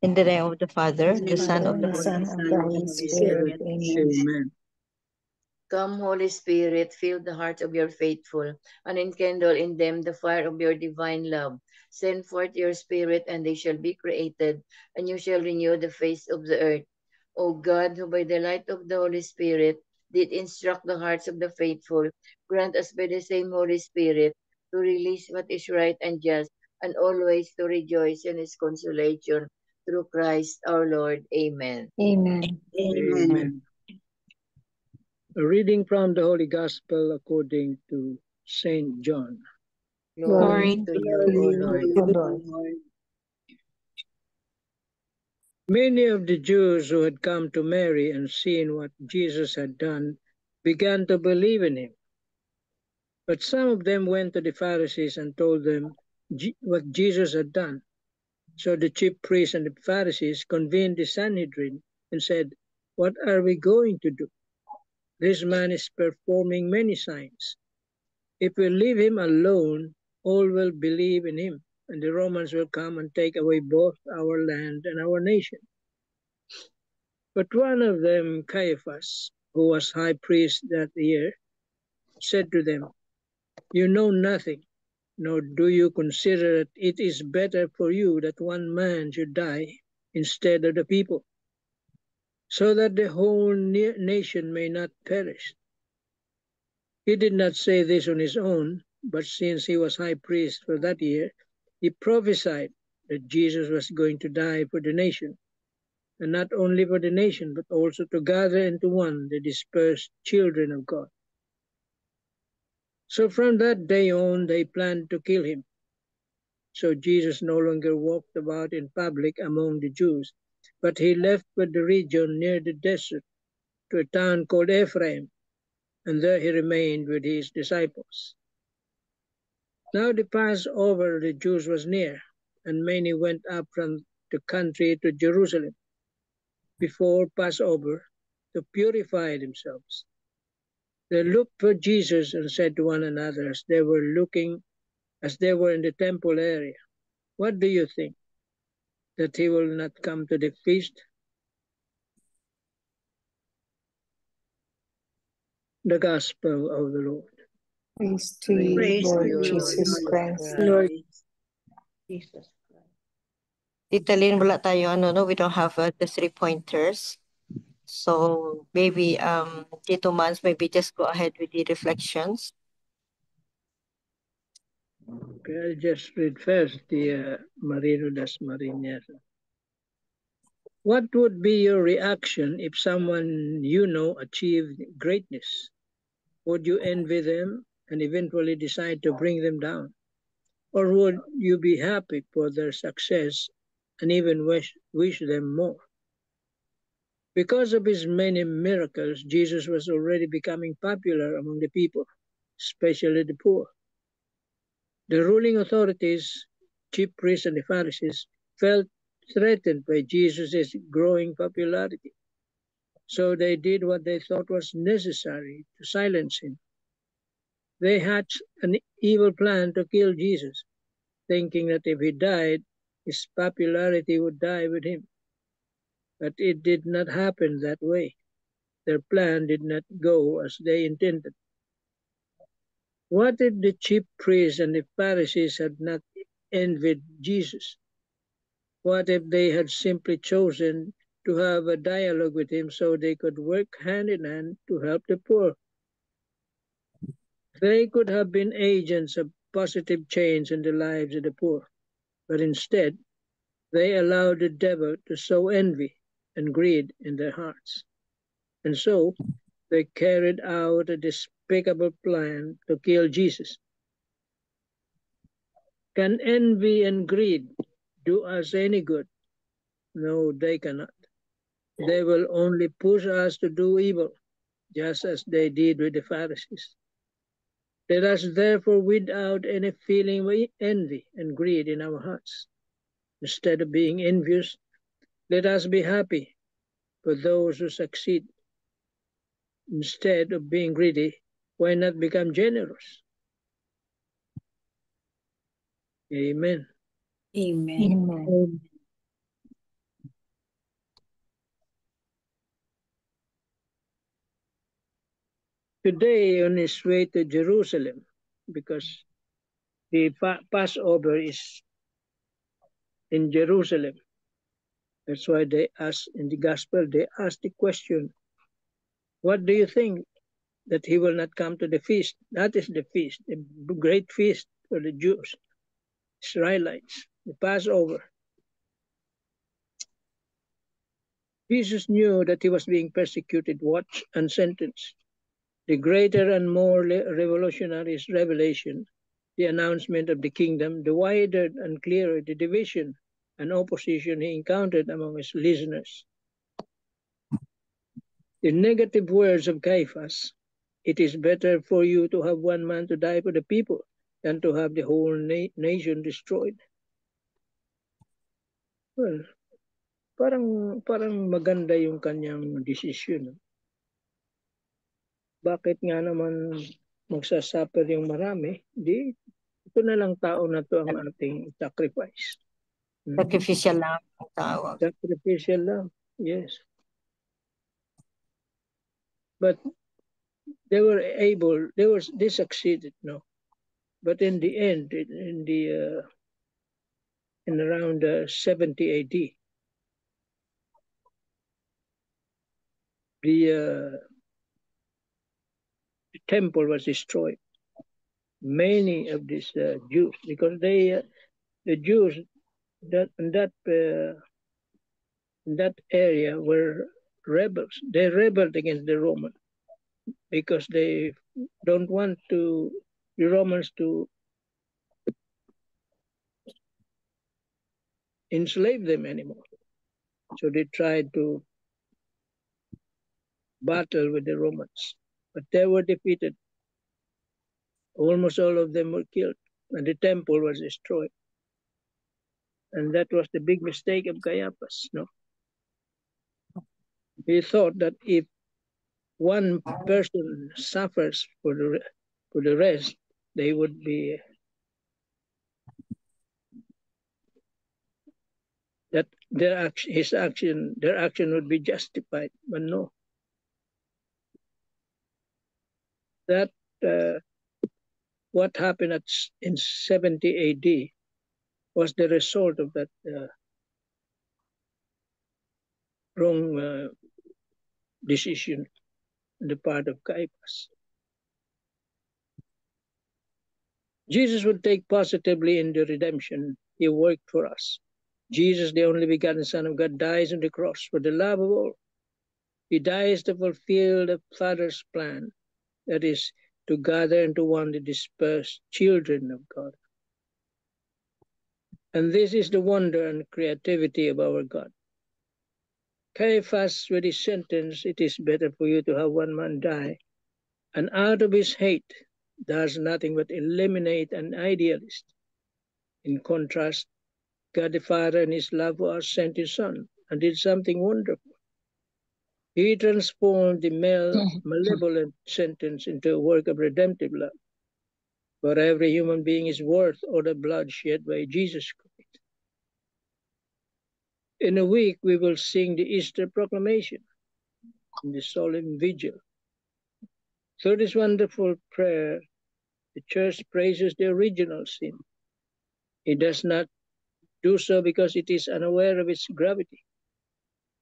In the name of the Father, the Son, of the and Holy the Holy Spirit. Amen. Come, Holy Spirit, fill the hearts of your faithful, and enkindle in them the fire of your divine love. Send forth your Spirit, and they shall be created, and you shall renew the face of the earth. O God, who by the light of the Holy Spirit did instruct the hearts of the faithful, grant us by the same Holy Spirit to release what is right and just, and always to rejoice in his consolation. Through Christ our Lord. Amen. Amen. Amen. A reading from the Holy Gospel according to Saint John. Glory to you, O Lord. O Lord. Many of the Jews who had come to Mary and seen what Jesus had done began to believe in him. But some of them went to the Pharisees and told them what Jesus had done. So the chief priests and the Pharisees convened the Sanhedrin and said, "What are we going to do? This man is performing many signs. If we leave him alone, all will believe in him, and the Romans will come and take away both our land and our nation." But one of them, Caiaphas, who was high priest that year, said to them, "You know nothing, nor do you consider that it is better for you that one man should die instead of the people, so that the whole nation may not perish." He did not say this on his own, but since he was high priest for that year, he prophesied that Jesus was going to die for the nation, and not only for the nation, but also to gather into one the dispersed children of God. So from that day on, they planned to kill him. So Jesus no longer walked about in public among the Jews, but he left for the region near the desert to a town called Ephraim, and there he remained with his disciples. Now the Passover of the Jews was near, and many went up from the country to Jerusalem before Passover to purify themselves. They looked for Jesus and said to one another as they were in the temple area, "What do you think? That he will not come to the feast?" The Gospel of the Lord. Praise to you, Praise to Lord you, Jesus Lord Christ. Lord. Jesus Christ. Tita Lynn, wala tayo, no, we don't have the 3 pointers. So maybe Tito Mans, maybe just go ahead with the reflections. Okay, I'll just read first the Marino das Marinas. What would be your reaction if someone you know achieved greatness? Would you envy them and eventually decide to bring them down? Or would you be happy for their success and even wish them more? Because of his many miracles, Jesus was already becoming popular among the people, especially the poor. The ruling authorities, chief priests and the Pharisees, felt threatened by Jesus' growing popularity. So they did what they thought was necessary to silence him. They hatched an evil plan to kill Jesus, thinking that if he died, his popularity would die with him. But it did not happen that way. Their plan did not go as they intended. What if the chief priests and the Pharisees had not envied Jesus? What if they had simply chosen to have a dialogue with him so they could work hand in hand to help the poor? They could have been agents of positive change in the lives of the poor, but instead, they allowed the devil to sow envy and greed in their hearts. And so, they carried out a despicable plan to kill Jesus. Can envy and greed do us any good? No, they cannot. They will only push us to do evil, just as they did with the Pharisees. Let us therefore weed out any feeling of envy and greed in our hearts. Instead of being envious, let us be happy for those who succeed. Instead of being greedy, why not become generous? Amen. Amen. Amen. today on his way to Jerusalem, because the Passover is in Jerusalem. That's why they ask in the gospel, they ask the question, what do you think that he will not come to the feast? That is the feast, the great feast for the Jews, Israelites, the Passover. Jesus knew that he was being persecuted, watched, and sentenced. The greater and more revolutionary is revelation, the announcement of the kingdom, the wider and clearer the division and opposition he encountered among his listeners. The negative words of Caiaphas, it is better for you to have one man to die for the people than to have the whole nation destroyed. Well, parang maganda yung kanyang desisyon. Bakit nga naman magsasuffer yung marami? Di, ito na lang tao na to ang ating sacrifice. Sacrificial lamb ang tawag. Sacrificial lamb, yes. But they succeeded, no. But in the end, in around 70 AD, the temple was destroyed. Many of these Jews, because the Jews in that area were rebels. They rebelled against the Romans because they don't want the Romans to enslave them anymore. So they tried to battle with the Romans, but they were defeated. Almost all of them were killed, and the temple was destroyed. And that was the big mistake of Caiaphas, no? He thought that if one person suffers for the rest, they would be that their action would be justified, but no. That what happened in 70 AD was the result of that wrong decision on the part of Caiaphas. Jesus would take positively in the redemption he worked for us. Jesus, the only begotten Son of God, dies on the cross for the love of all. He dies to fulfill the Father's plan, that is, to gather into one the dispersed children of God. And this is the wonder and creativity of our God. Caiaphas, with his sentence, it is better for you to have one man die, and out of his hate does nothing but eliminate an idealist. In contrast, God the Father in his love for us sent his Son and did something wonderful. He transformed the malevolent sentence into a work of redemptive love. For every human being is worth all the blood shed by Jesus Christ. In a week, we will sing the Easter proclamation in the solemn vigil. Through this wonderful prayer, the church praises the original sin. It does not do so because it is unaware of its gravity,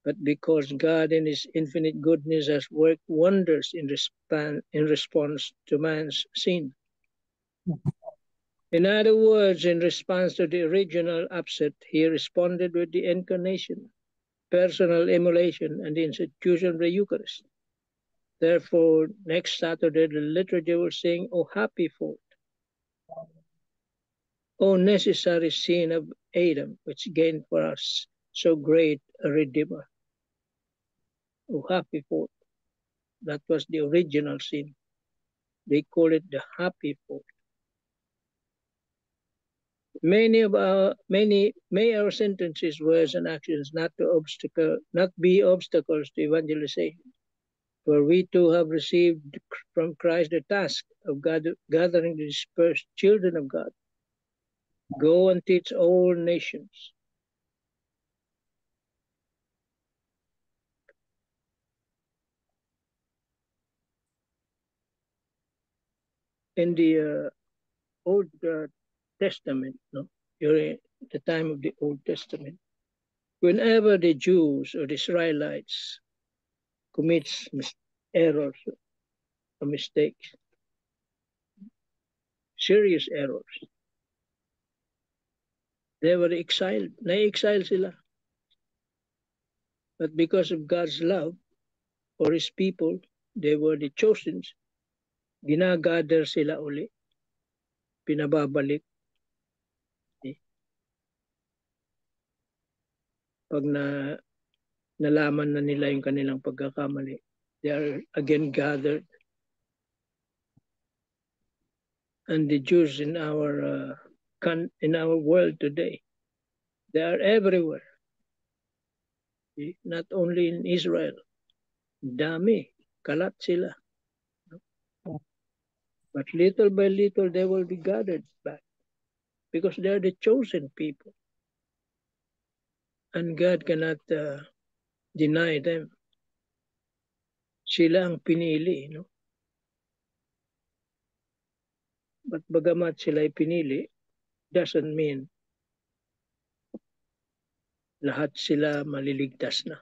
but because God in his infinite goodness has worked wonders in response to man's sin. In other words, in response to the original upset, he responded with the incarnation, personal immolation, and the institution of the Eucharist. Therefore, next Saturday, the liturgy will sing, O happy fault, O necessary sin of Adam, which gained for us so great a Redeemer. O happy fault. That was the original sin. They call it the happy fault. May our sentences, words, and actions not be obstacles to evangelization. For we too have received from Christ the task of gathering the dispersed children of God. Go and teach all nations. in the Old Testament, no, during the time of the Old Testament, whenever the Jews or the Israelites commits errors or mistakes, serious errors, they were exiled. Na-exile sila. But because of God's love for His people, they were the chosen. Ginagather sila uli. Pinababalik. Pag nalaman na nila yung kanilang pagkakamali, they are again gathered. And the Jews in our world today, they are everywhere. Not only in Israel. Dami, kalat sila. But little by little, they will be gathered back because they are the chosen people. And God cannot deny them. Sila ang pinili, no? But bagamat sila ay pinili, doesn't mean lahat sila maliligtas na.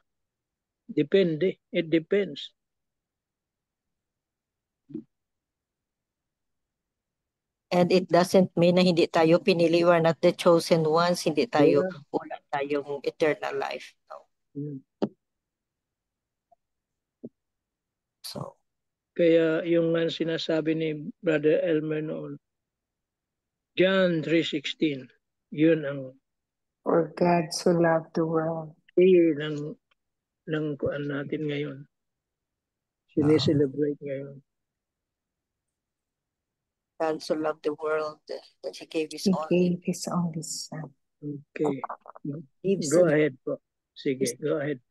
Depende. It depends. And it doesn't mean na hindi tayo pinili. We're not the chosen ones. Hindi tayo, wala tayong eternal life. No? So, kaya yung sinasabi ni Brother Elmer noon, John 3:16, yun ang For God so loved the world. ng kuan natin ngayon. Sineselebrate ngayon. God so loved the world that He gave His He only. gave His only Son. Okay. Go ahead po. Sige, go ahead.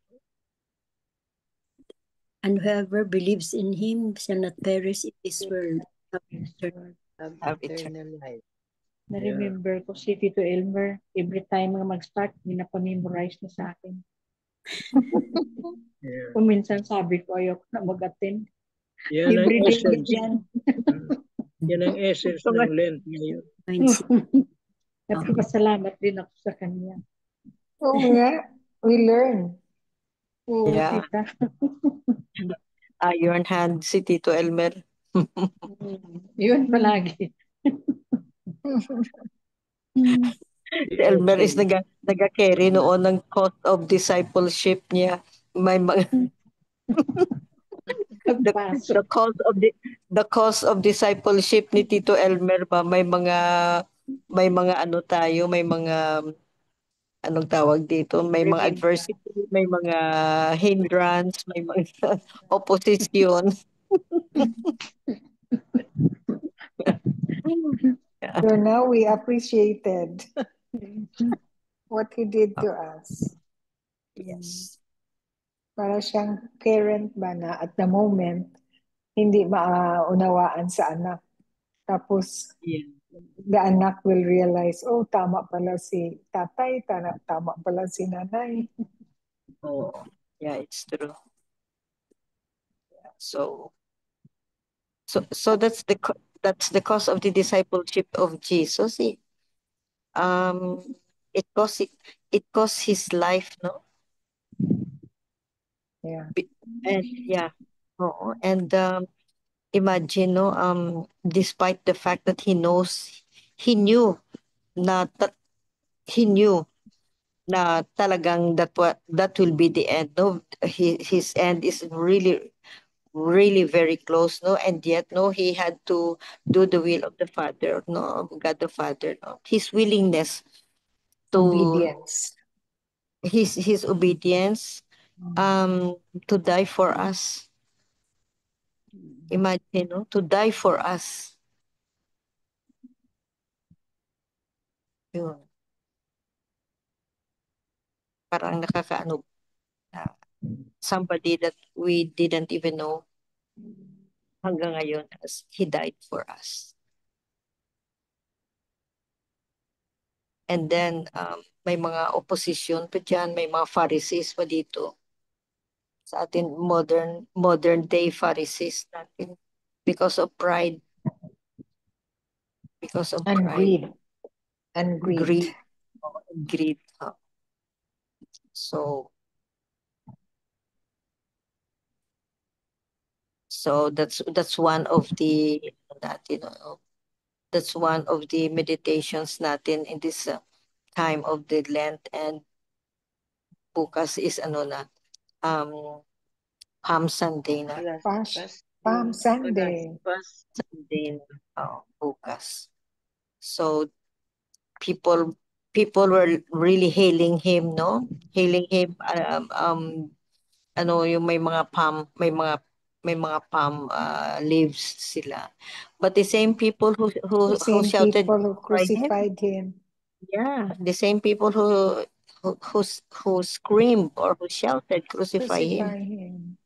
And whoever believes in Him shall not perish in this world. Have eternal life. Na-remember ko si Tito Elmer, every time nga mag-start, minapamemorize na sa akin. Yeah. Kung minsan sabi ko, ayoko na mag-attend. Yan ang Every day essence. yan. Yan ang essence ng Lent ngayon. Nagpapasalamat din ako sa kanya. Oo nga, we learn. Oo, Yeah. tita. Iron hand si Tito Elmer. Yun palagi. Si Elmer is naga-carry noon ng cost of discipleship niya. May mga the cost of discipleship ni Tito Elmer ba, may mga ano tayo, may mga anong tawag dito, may mga adversity, may mga hindrance, may mga opposition. So now we appreciated what He did to us. Yes. Para siyang parent ba na at the moment, hindi maunawaan sa anak. Tapos, the anak will realize, oh, tama pala si tatay, tama pala si nanay. Oh, yeah, it's true. Yeah, so that's the cause of the discipleship of Jesus. It cost His life, no? Yeah. And yeah, and imagine, no, despite the fact that he knew na talagang that will be the end. No, his end is really, really very close. No, and yet, no, he had to do the will of the Father. No, God the Father. No, his willingness to Obedience. His obedience, to die for us. Imagine, no, to die for us. Yun. Parang nakakaano, somebody that we didn't even know hanggang ngayon as He died for us. And then, may mga opposition pa dyan, may mga Pharisees pa dito. Sa atin, modern day Pharisees natin. Because of pride. because of And pride. greed. And greed. Greed. Greed. So that's one of the that that's one of the meditations natin in this time of the Lent, and bukas is Palm Sunday na. Palm Sunday. Sunday na, bukas. So people were really hailing him, no? Hailing him, yung may mga palm leaves sila. But the same people who The same shouted people who crucified him, crucified him. yeah, the same people who screamed or who shouted crucify him,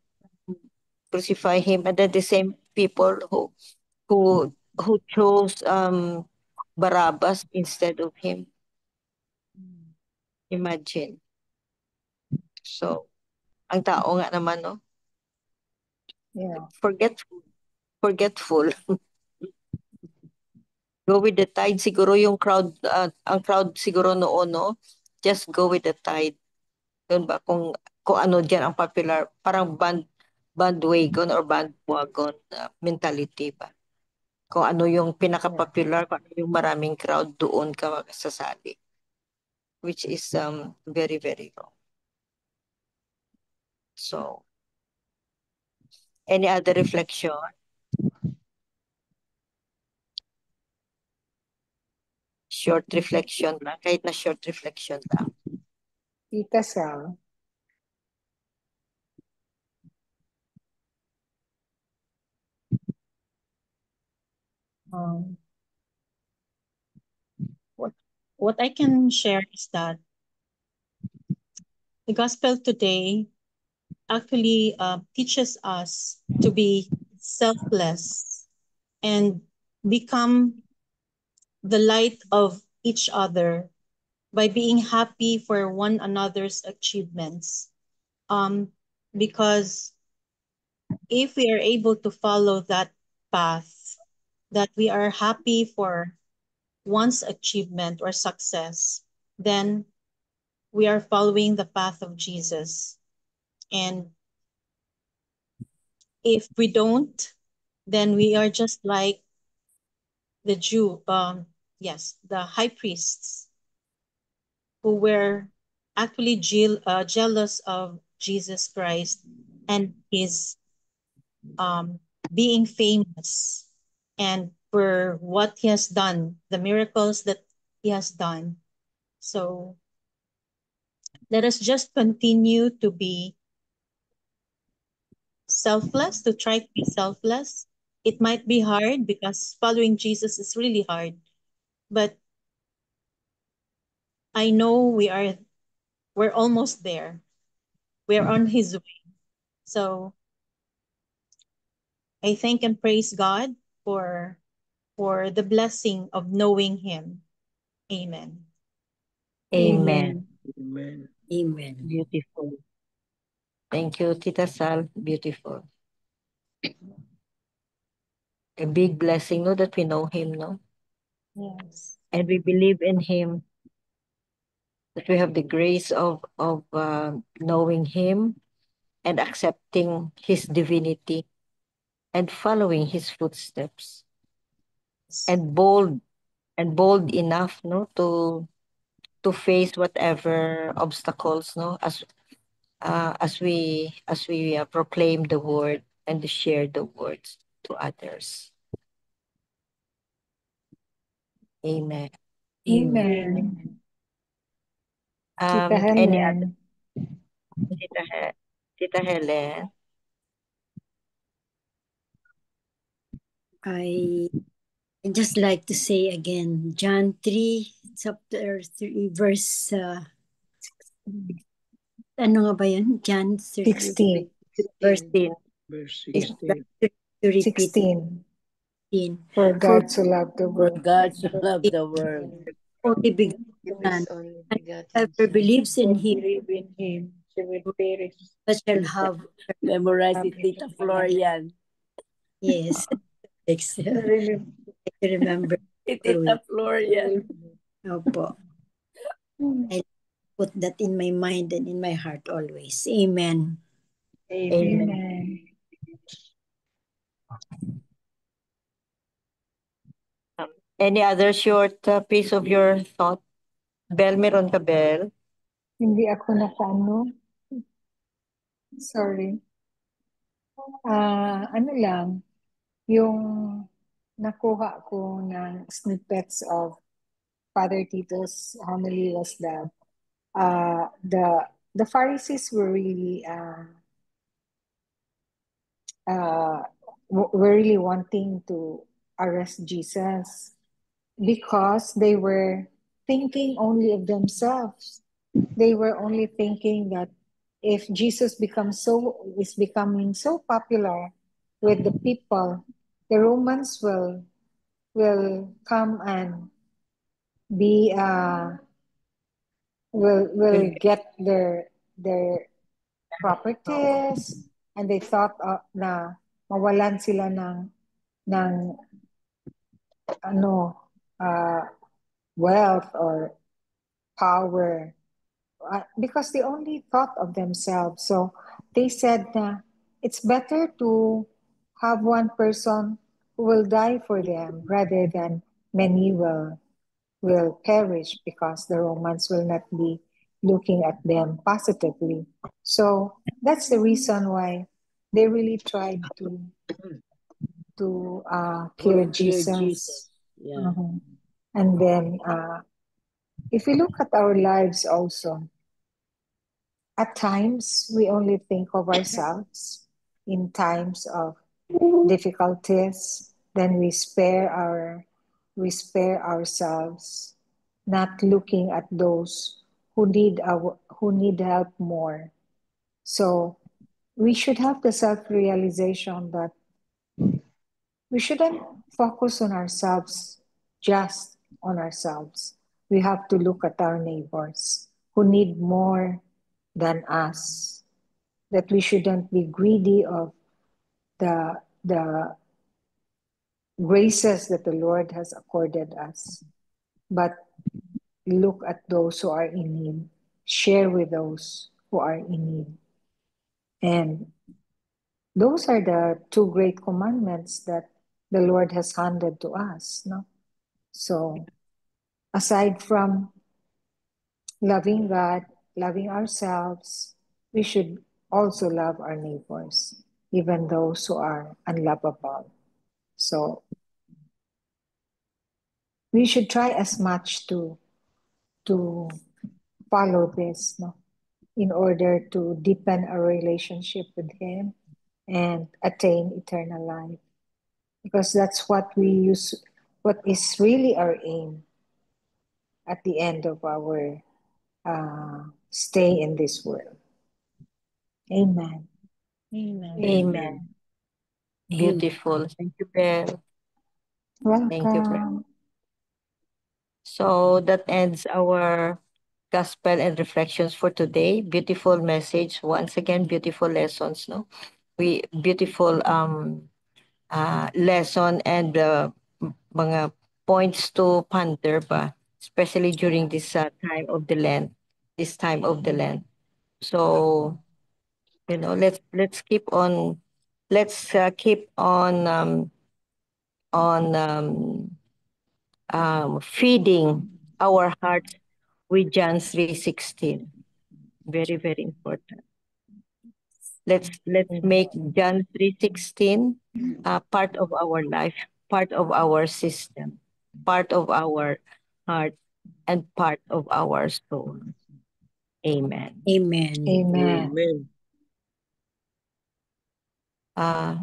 and then the same people who chose Barabbas instead of him. Imagine. So, ang tao nga naman, no? Yeah. Forgetful. Go with the tide siguro yung crowd, ang crowd siguro noon, no? Just go with the tide. Doon ba kung ano diyan ang popular, parang bandwagon or bandwagon mentality ba? Kung ano yung pinaka-popular, kung ano yung maraming crowd, doon ka sasali. Which is very, very wrong. So, any other reflection? Short reflection lang, kahit na short reflection lang. Tita Sal. What I can share is that the gospel today actually teaches us to be selfless and become the light of each other by being happy for one another's achievements. Because if we are able to follow that path, that we are happy for one's achievement or success, then we are following the path of Jesus. And if we don't, then we are just like the the high priests who were actually jealous of Jesus Christ and his being famous and for what he has done, the miracles that he has done. So let us just continue to be selfless, to try to be selfless. It might be hard because following Jesus is really hard, but I know we're almost there. We're on his way. So I thank and praise God for the blessing of knowing him. Amen. Amen. Amen. Amen. Beautiful. Thank you, Tita Sal. Beautiful. A big blessing, no, that we know him, no? Yes. And we believe in him, that we have the grace of knowing him and accepting his divinity and following his footsteps, and bold enough, no, to face whatever obstacles, no, as we proclaim the word and to share the words to others. Amen. Amen. Tita Any other? Helen. Tita Helen. I just like to say again, John 3, chapter 3, verse, ano nga ba yan? John 3, 16. Verse 10. Verse It's 16. like to repeat 16. it. For God so loved the For world. God so loved the world. Only begotten Son, and whoever believes in him, Believe in him, she will perish. but shall have. Memorize it, Tita Florian. Yes. I remember. It is the floor, yeah. Opo. I put that in my mind and in my heart always. Amen. Amen. Amen. Any other short piece of your thought? Bel, meron ka, Bel? Hindi ako nakaano. Sorry. Ano lang, yung nakuha ko ng snippets of Father Tito's homily was that the Pharisees were really were really wanting to arrest Jesus because they were thinking only of themselves. They were only thinking that if Jesus is becoming so popular with the people, the Romans will come and be will get their properties, and they thought na mawalan sila ng ano wealth or power because they only thought of themselves. So they said na it's better to have one person who will die for them rather than many will perish because the Romans will not be looking at them positively. So that's the reason why they really tried to kill Jesus. Yeah. And then if we look at our lives also, at times we only think of ourselves in times of difficulties, then we spare ourselves, not looking at those who need help more. So we should have the self-realization that we shouldn't focus on ourselves, just on ourselves. We have to look at our neighbors who need more than us. That we shouldn't be greedy of the graces that the Lord has accorded us, but look at those who are in need, share with those who are in need. And those are the two great commandments that the Lord has handed to us. No? So aside from loving God, loving ourselves, we should also love our neighbors, even those who are unlovable. So we should try as much to follow this, no, in order to deepen our relationship with Him and attain eternal life, because that's what what is really our aim at the end of our stay in this world. Amen. Amen. Amen. Beautiful. Thank you, Bel. Thank you, Bel. Welcome. So that ends our gospel and reflections for today. Beautiful message. Once again, beautiful lessons, no? Beautiful lesson and mga points to ponder ba, especially during this time of the Lent, this time of the Lent. So, let's keep on on feeding our hearts with John 3:16. Very, very important. Let's make John 3:16 part of our life, part of our system, part of our heart, and part of our soul. Amen. Amen. Amen. Amen.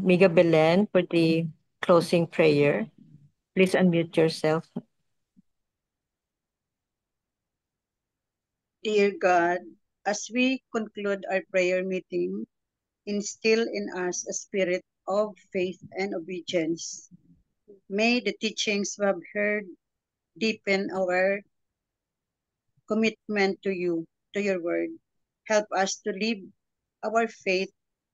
Miga Belen for the closing prayer. Please unmute yourself. Dear God, as we conclude our prayer meeting, instill in us a spirit of faith and obedience. May the teachings we have heard deepen our commitment to you, to your word. Help us to live our faith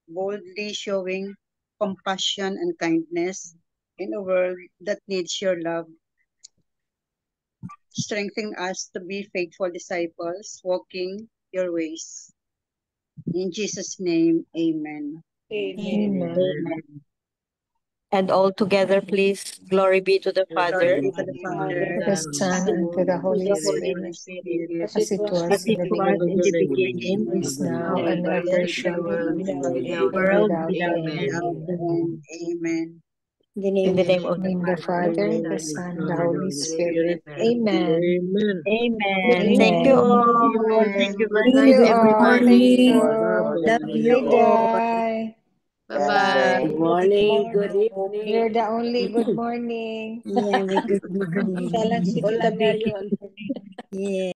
boldly, showing compassion and kindness in a world that needs your love. strengthen us to be faithful disciples, walking your ways. In Jesus' name, amen. Amen. And all together, please, glory be to the Father, Glory be to the Father, To the Son, and to the Holy Spirit, as it was as in it the was in the beginning, beginning, is now, now and and ever ever shall shall be, be, world world without without end. end. and amen. In the In name the of name of In the the name of the Father, Father, the Son, the Holy Spirit. Amen. Amen. amen. Thank you Amen. all. Thank you very Thank much, you Good all. everybody. morning. Love you Hey, all. Di. Bye-bye. Good morning, good You're evening. the only good morning. Yeah, may good morning. Salang si Tita Wala Vicky. ngayon. Yeah.